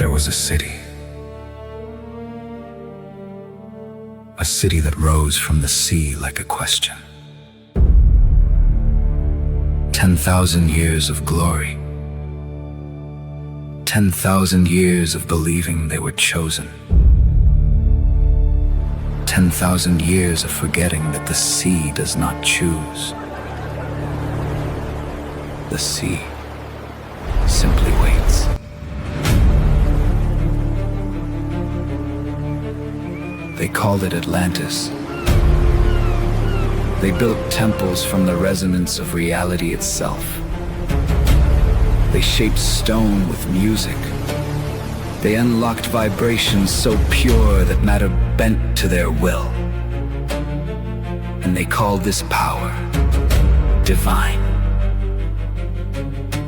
There was a city. A city that rose from the sea like a question. 10,000 years of glory. 10,000 years of believing they were chosen. 10,000 years of forgetting that the sea does not choose. The sea simply waits. They called it Atlantis. They built temples from the resonance of reality itself. They shaped stone with music. They unlocked vibrations so pure that matter bent to their will. And they called this power divine.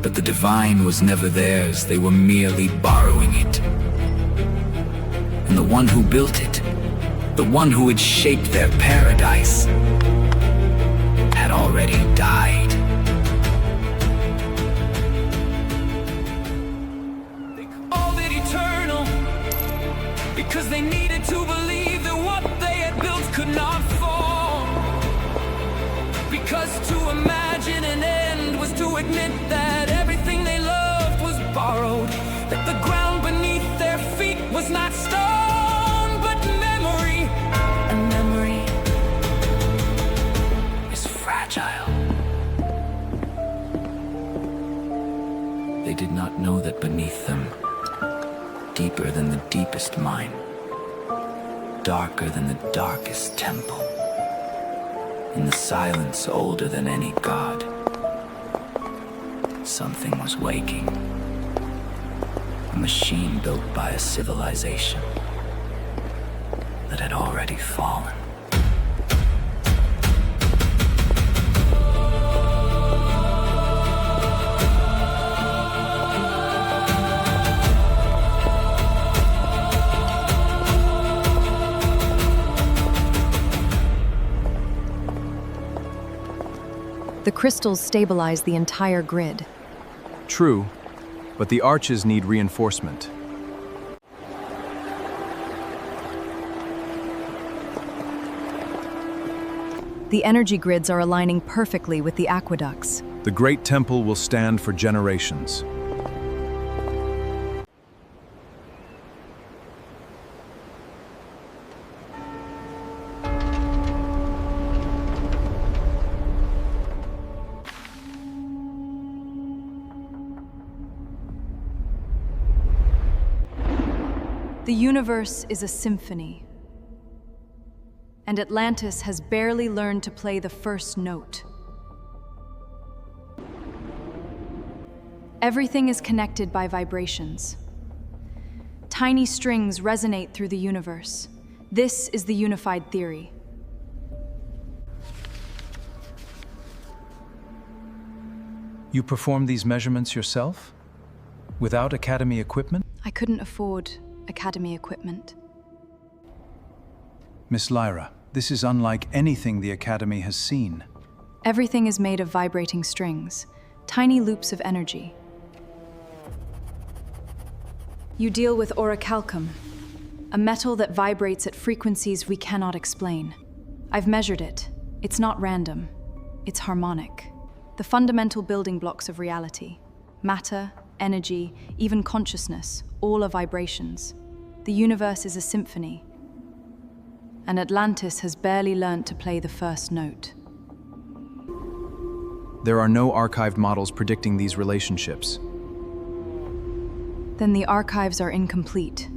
But the divine was never theirs, they were merely borrowing it. And the one who built it, the one who had shaped their paradise, had already died. They called it eternal because they needed to believe that what they had built could not fall. Because to imagine an end was to admit that everything they loved was borrowed, that the ground beneath their feet was not stone but memory, and memory is fragile. They did not know that beneath them, deeper than the deepest mine, darker than the darkest temple, in the silence older than any god, something was waking. A machine built by a civilization that had already fallen. The crystals stabilize the entire grid. True, but the arches need reinforcement. The energy grids are aligning perfectly with the aqueducts. The Great Temple will stand for generations. The universe is a symphony, and Atlantis has barely learned to play the first note. Everything is connected by vibrations. Tiny strings resonate through the universe. This is the unified theory. You perform these measurements yourself? Without Academy equipment? I couldn't afford Academy equipment. Miss Lyra, this is unlike anything the Academy has seen. Everything is made of vibrating strings, tiny loops of energy. You deal with orichalcum, a metal that vibrates at frequencies we cannot explain. I've measured it. It's not random. It's harmonic. The fundamental building blocks of reality. Matter, energy, even consciousness, all are vibrations. The universe is a symphony. And Atlantis has barely learned to play the first note. There are no archived models predicting these relationships. Then the archives are incomplete.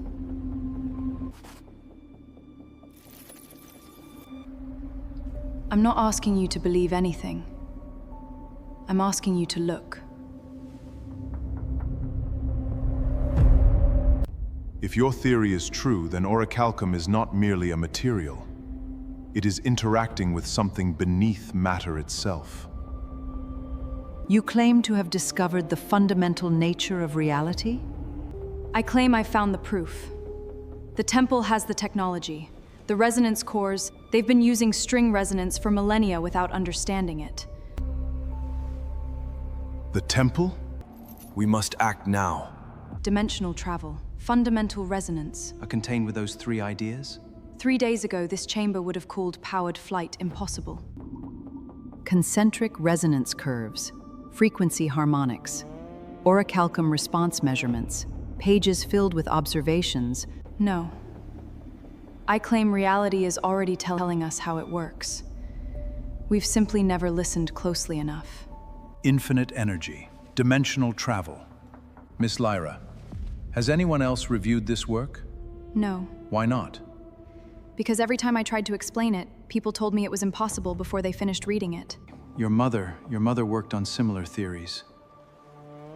I'm not asking you to believe anything. I'm asking you to look. If your theory is true, then orichalcum is not merely a material. It is interacting with something beneath matter itself. You claim to have discovered the fundamental nature of reality? I claim I found the proof. The temple has the technology. The resonance cores, they've been using string resonance for millennia without understanding it. The temple? We must act now. Dimensional travel. Fundamental resonance. Are contained with those three ideas? 3 days ago, this chamber would have called powered flight impossible. Concentric resonance curves, frequency harmonics, orichalcum response measurements, pages filled with observations. No. I claim reality is already telling us how it works. We've simply never listened closely enough. Infinite energy, dimensional travel. Miss Lyra, has anyone else reviewed this work? No. Why not? Because every time I tried to explain it, people told me it was impossible before they finished reading it. Your mother worked on similar theories.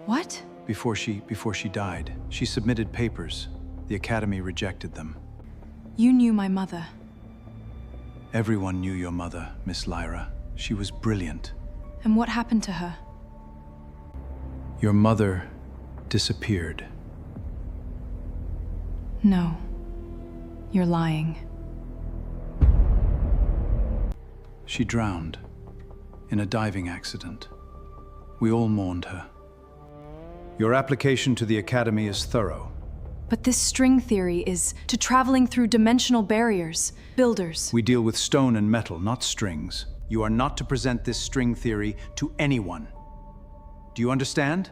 What? Before she died, she submitted papers. The Academy rejected them. You knew my mother. Everyone knew your mother, Miss Lyra. She was brilliant. And what happened to her? Your mother disappeared. No. You're lying. She drowned in a diving accident. We all mourned her. Your application to the Academy is thorough. But this string theory is to traveling through dimensional barriers, builders. We deal with stone and metal, not strings. You are not to present this string theory to anyone. Do you understand?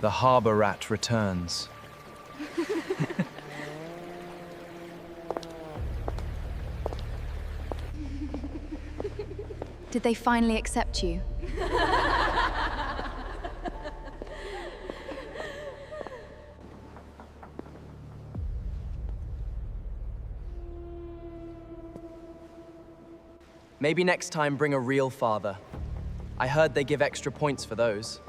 The harbor rat returns. Did they finally accept you? Maybe next time bring a real father. I heard they give extra points for those.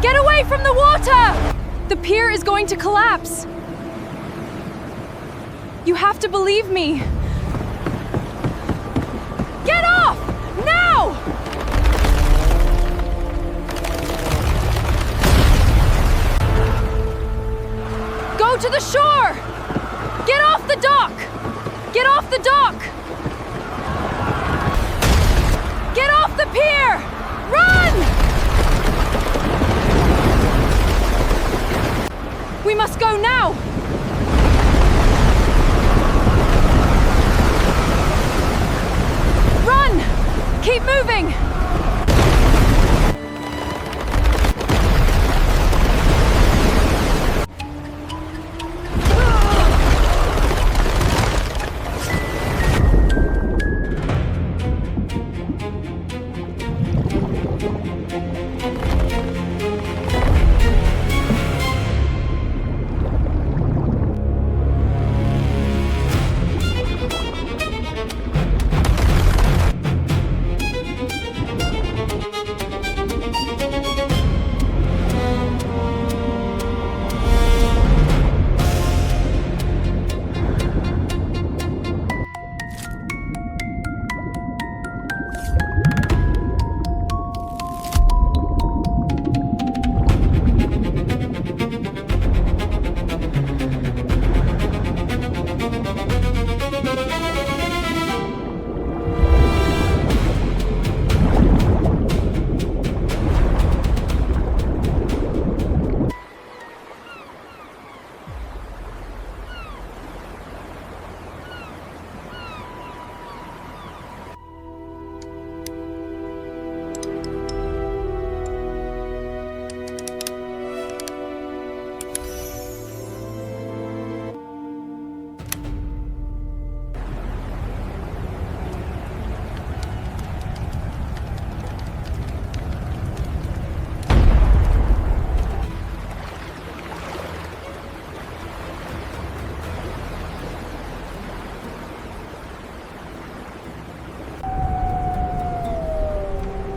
Get away from the water! The pier is going to collapse. You have to believe me. Get off! Now! Go to the shore! Get off the dock! Get off the dock! Get off the pier! Run! We must go now! Run! Keep moving!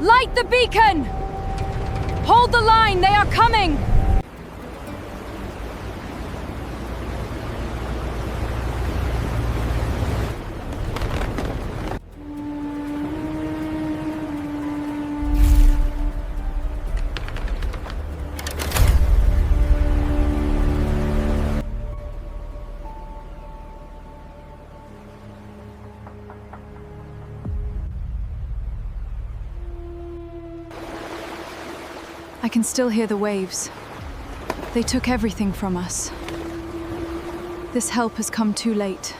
Light the beacon! Hold the line, they are coming! I can still hear the waves. They took everything from us. This help has come too late.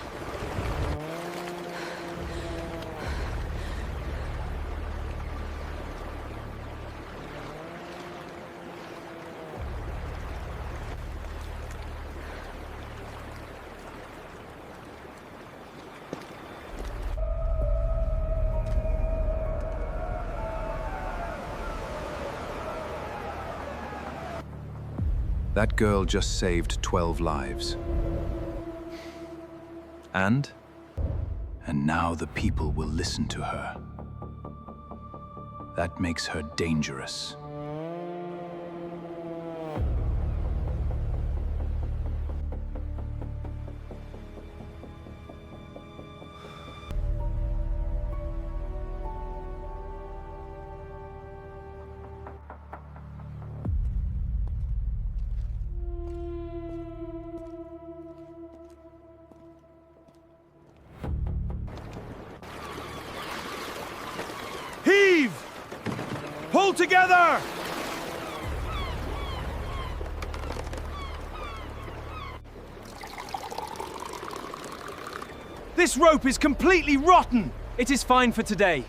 That girl just saved 12 lives. And now the people will listen to her. That makes her dangerous. Heave! Pull together! This rope is completely rotten! It is fine for today.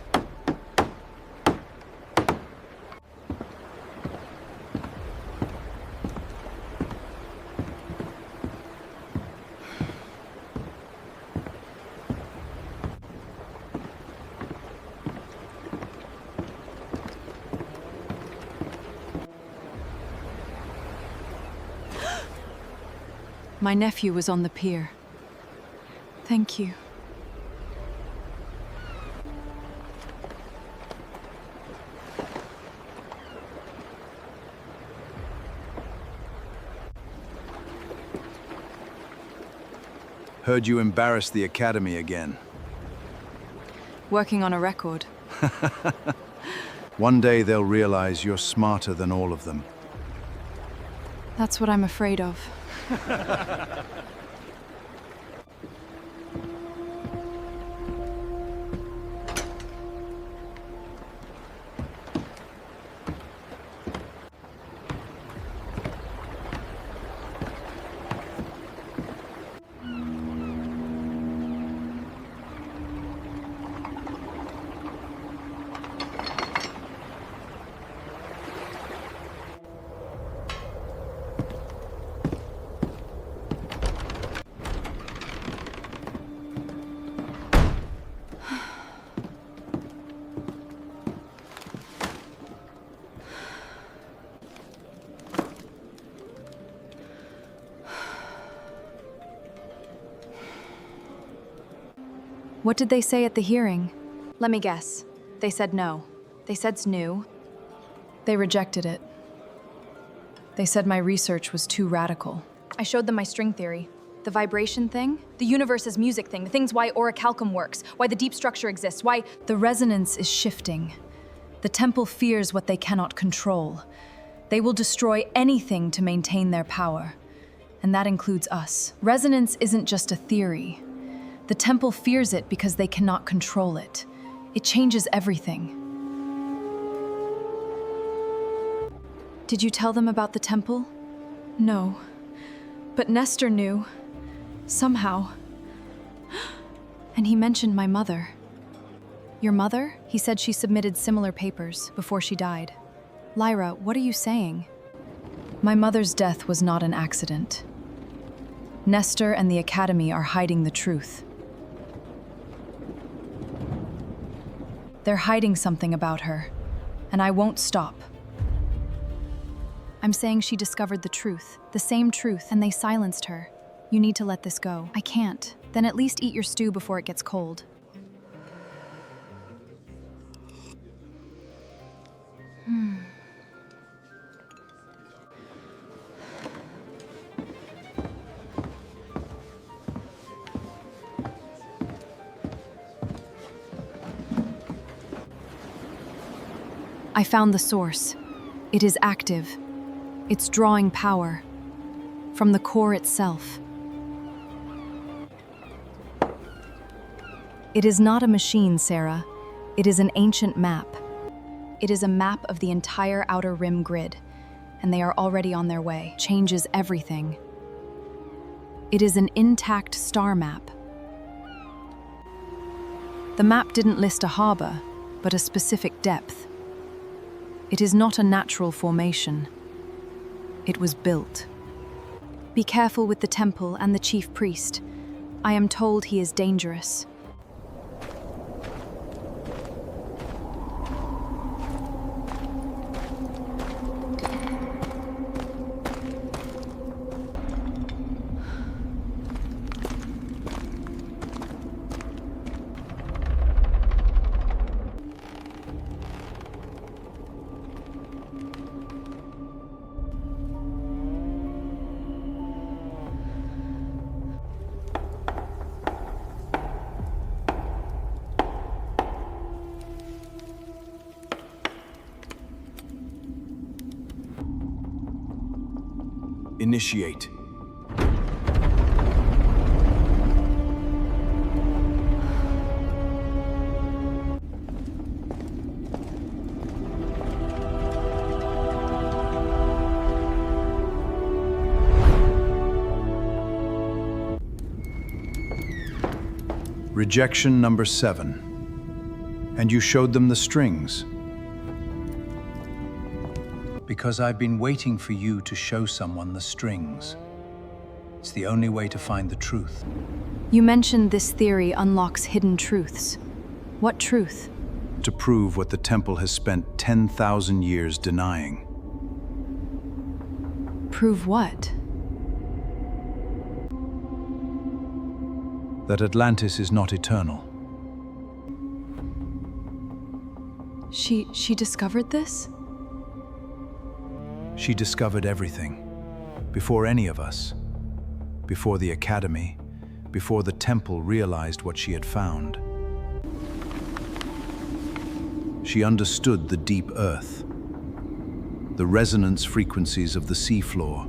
My nephew was on the pier. Thank you. Heard you embarrassed the Academy again. Working on a record. One day they'll realize you're smarter than all of them. That's what I'm afraid of. What did they say at the hearing? Let me guess. They said no. They said it's new. They rejected it. They said my research was too radical. I showed them my string theory. The vibration thing, the universe's music thing, the things why orichalcum works, why the deep structure exists, why the resonance is shifting. The temple fears what they cannot control. They will destroy anything to maintain their power. And that includes us. Resonance isn't just a theory. The temple fears it because they cannot control it. It changes everything. Did you tell them about the temple? No. But Nestor knew. Somehow. And he mentioned my mother. Your mother? He said she submitted similar papers before she died. Lyra, what are you saying? My mother's death was not an accident. Nestor and the Academy are hiding the truth. They're hiding something about her, and I won't stop. I'm saying she discovered the truth, the same truth, and they silenced her. You need to let this go. I can't. Then at least eat your stew before it gets cold. I found the source. It is active. It's drawing power from the core itself. It is not a machine, Sarah. It is an ancient map. It is a map of the entire Outer Rim grid, and they are already on their way. Changes everything. It is an intact star map. The map didn't list a harbor, but a specific depth. It is not a natural formation. It was built. Be careful with the temple and the chief priest. I am told he is dangerous. Initiate. Rejection number 7. And you showed them the strings. Because I've been waiting for you to show someone the strings. It's the only way to find the truth. You mentioned this theory unlocks hidden truths. What truth? To prove what the temple has spent 10,000 years denying. Prove what? That Atlantis is not eternal. She discovered this? She discovered everything. Before any of us. Before the Academy. Before the temple realized what she had found. She understood the deep earth. The resonance frequencies of the seafloor.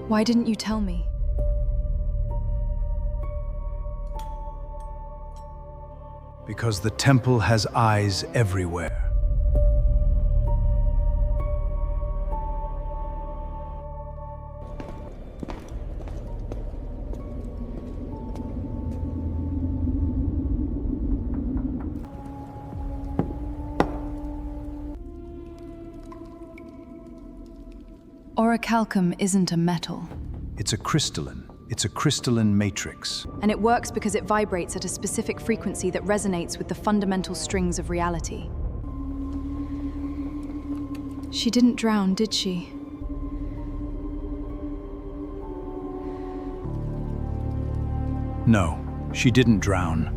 Why didn't you tell me? Because the temple has eyes everywhere. Orichalcum isn't a metal. It's a crystalline matrix. And it works because it vibrates at a specific frequency that resonates with the fundamental strings of reality. She didn't drown, did she? No, she didn't drown.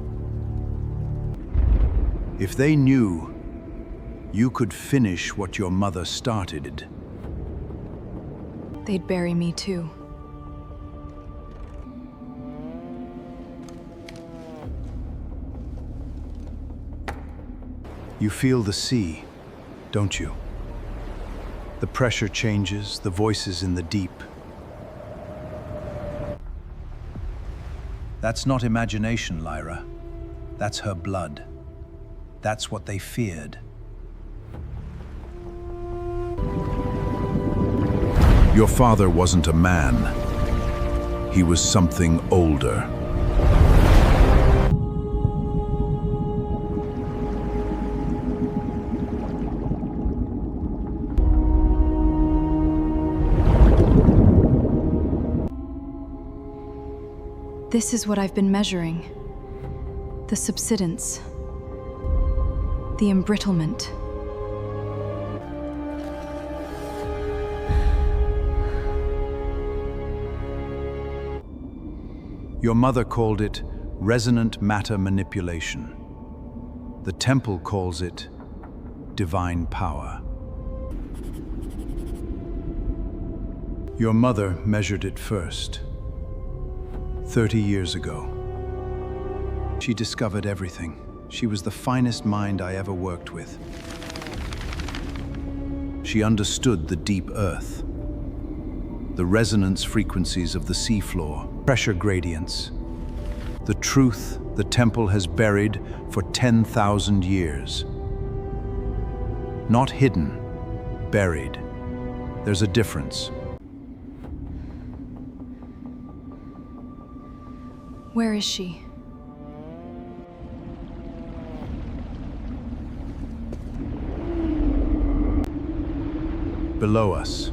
If they knew you could finish what your mother started, they'd bury me too. You feel the sea, don't you? The pressure changes, the voices in the deep. That's not imagination, Lyra. That's her blood. That's what they feared. Your father wasn't a man. He was something older. This is what I've been measuring. The subsidence. The embrittlement. Your mother called it resonant matter manipulation. The temple calls it divine power. Your mother measured it first, 30 years ago. She discovered everything. She was the finest mind I ever worked with. She understood the deep earth, the resonance frequencies of the seafloor, pressure gradients, the truth the temple has buried for 10,000 years. Not hidden, buried. There's a difference. Where is she? Below us,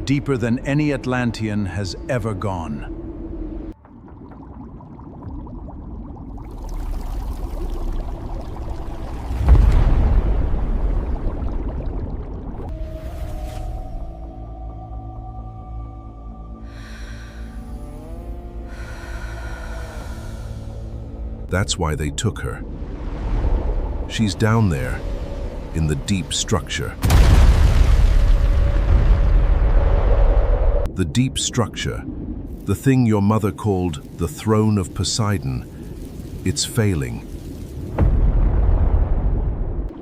deeper than any Atlantean has ever gone. That's why they took her. She's down there, in the deep structure. The deep structure, the thing your mother called the throne of Poseidon, it's failing.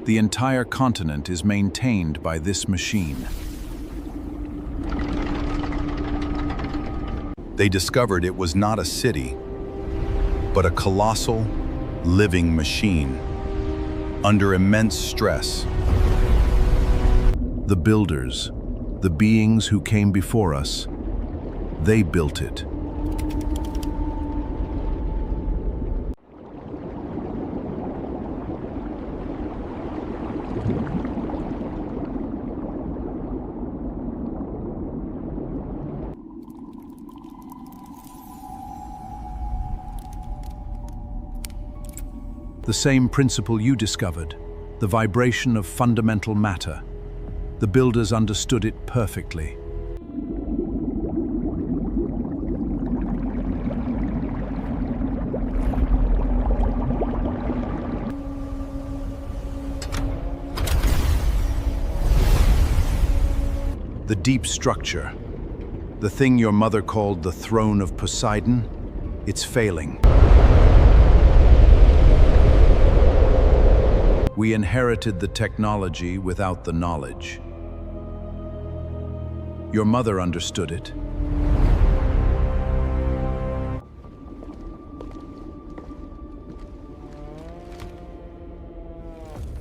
The entire continent is maintained by this machine. They discovered it was not a city, but a colossal, living machine, under immense stress. The builders, the beings who came before us, they built it. The same principle you discovered, the vibration of fundamental matter. The builders understood it perfectly. The deep structure, the thing your mother called the throne of Poseidon, it's failing. We inherited the technology without the knowledge. Your mother understood it.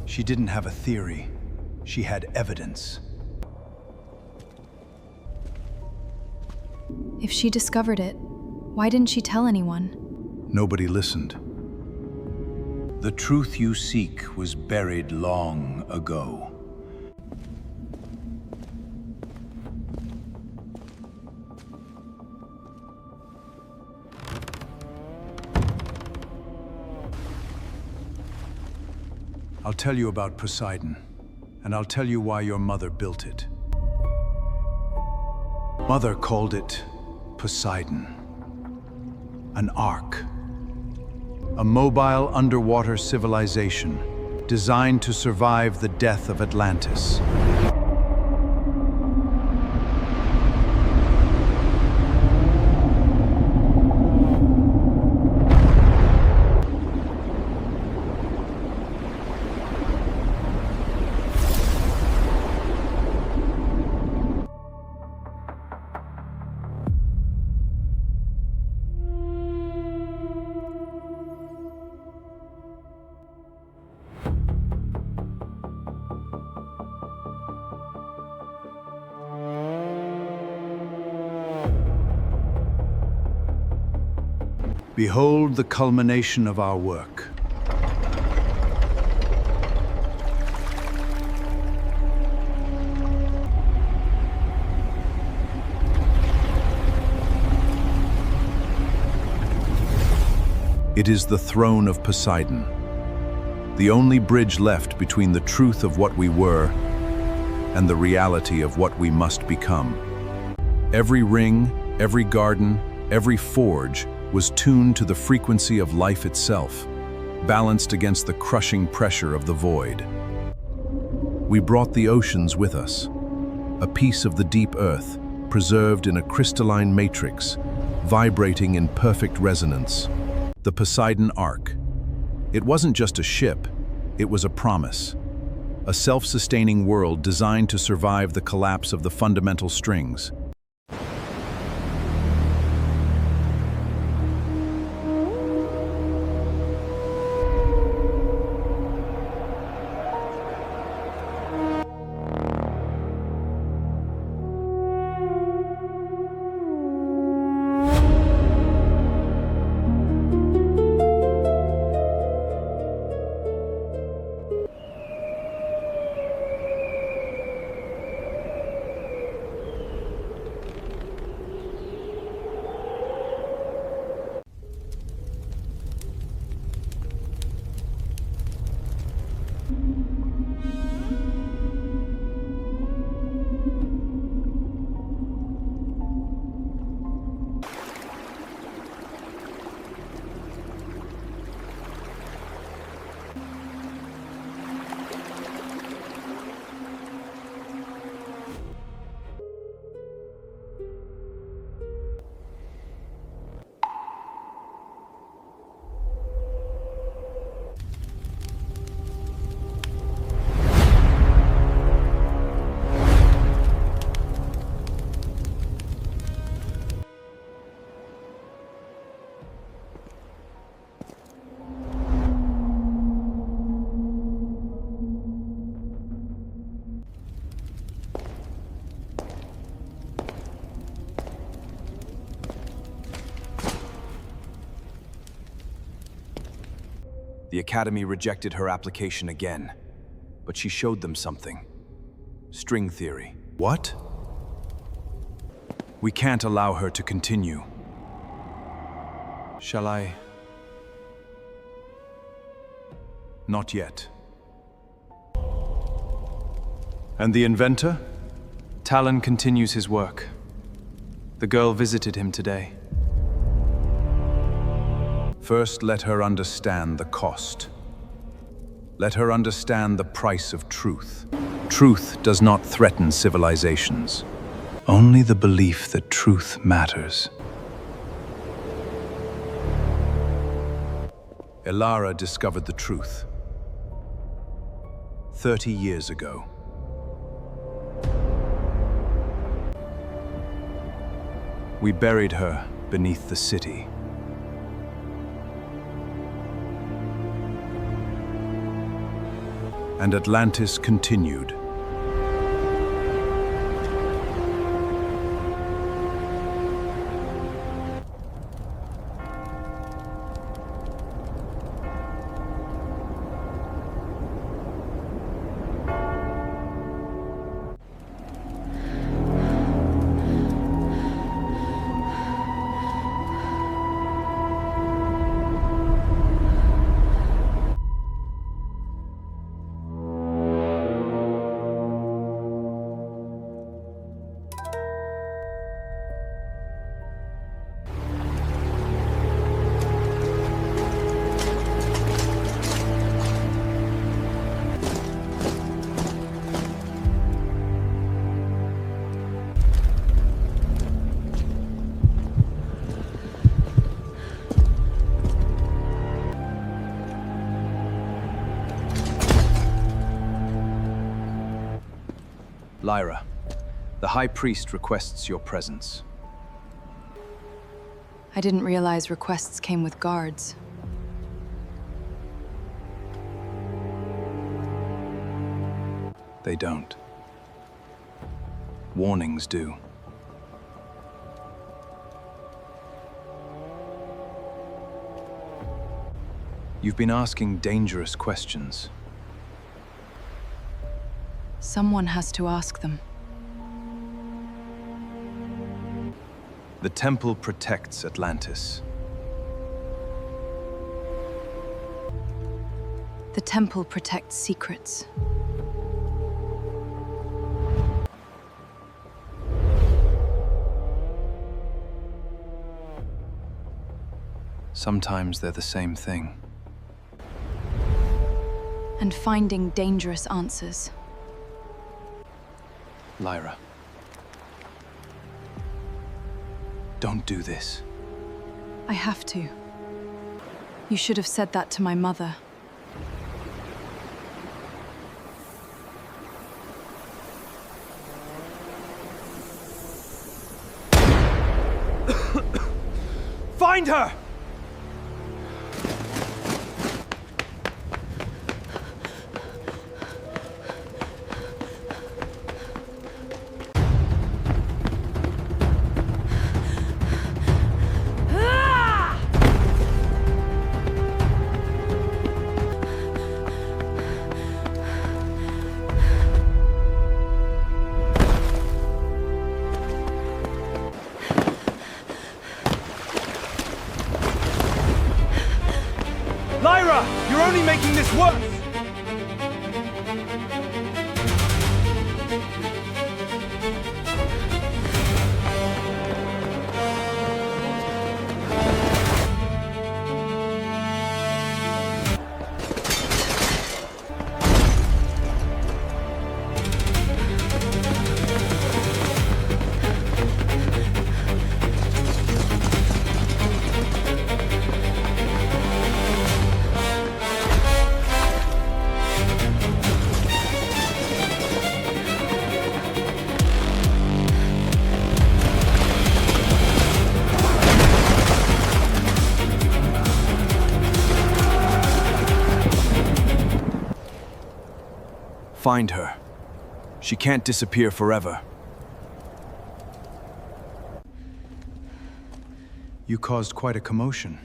She didn't have a theory. She had evidence. If she discovered it, why didn't she tell anyone? Nobody listened. The truth you seek was buried long ago. I'll tell you about Poseidon, and I'll tell you why your mother built it. Mother called it Poseidon, an ark. A mobile underwater civilization designed to survive the death of Atlantis. Behold the culmination of our work. It is the throne of Poseidon, the only bridge left between the truth of what we were and the reality of what we must become. Every ring, every garden, every forge was tuned to the frequency of life itself, balanced against the crushing pressure of the void. We brought the oceans with us, a piece of the deep earth, preserved in a crystalline matrix, vibrating in perfect resonance. The Poseidon Ark. It wasn't just a ship, it was a promise. A self-sustaining world designed to survive the collapse of the fundamental strings. The Academy rejected her application again, but she showed them something. String theory. What? We can't allow her to continue. Shall I? Not yet. And the inventor? Talon continues his work. The girl visited him today. First, let her understand the cost. Let her understand the price of truth. Truth does not threaten civilizations. Only the belief that truth matters. Lyra discovered the truth 30 years ago. We buried her beneath the city. And Atlantis continued. Lyra, the High Priest requests your presence. I didn't realize requests came with guards. They don't. Warnings do. You've been asking dangerous questions. Someone has to ask them. The temple protects Atlantis. The temple protects secrets. Sometimes they're the same thing. And finding dangerous answers. Lyra. Don't do this. I have to. You should have said that to my mother. Find her! Lyra! You're only making this worse! Find her. She can't disappear forever. You caused quite a commotion.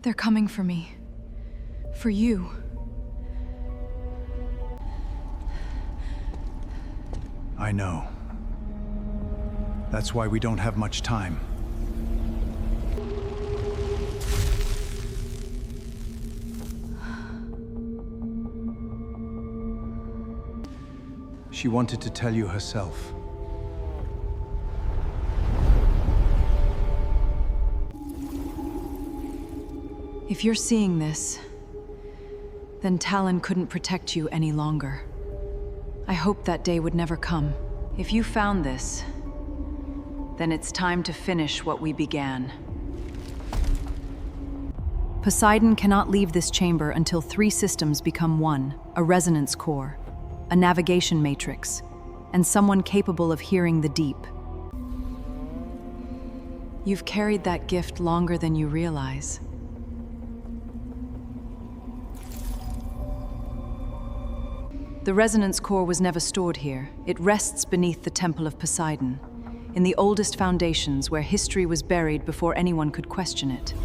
They're coming for me. For you. I know. That's why we don't have much time. She wanted to tell you herself. If you're seeing this, then Talon couldn't protect you any longer. I hoped that day would never come. If you found this, then it's time to finish what we began. Poseidon cannot leave this chamber until 3 systems become one: a resonance core, a navigation matrix, and someone capable of hearing the deep. You've carried that gift longer than you realize. The resonance core was never stored here. It rests beneath the Temple of Poseidon, in the oldest foundations where history was buried before anyone could question it.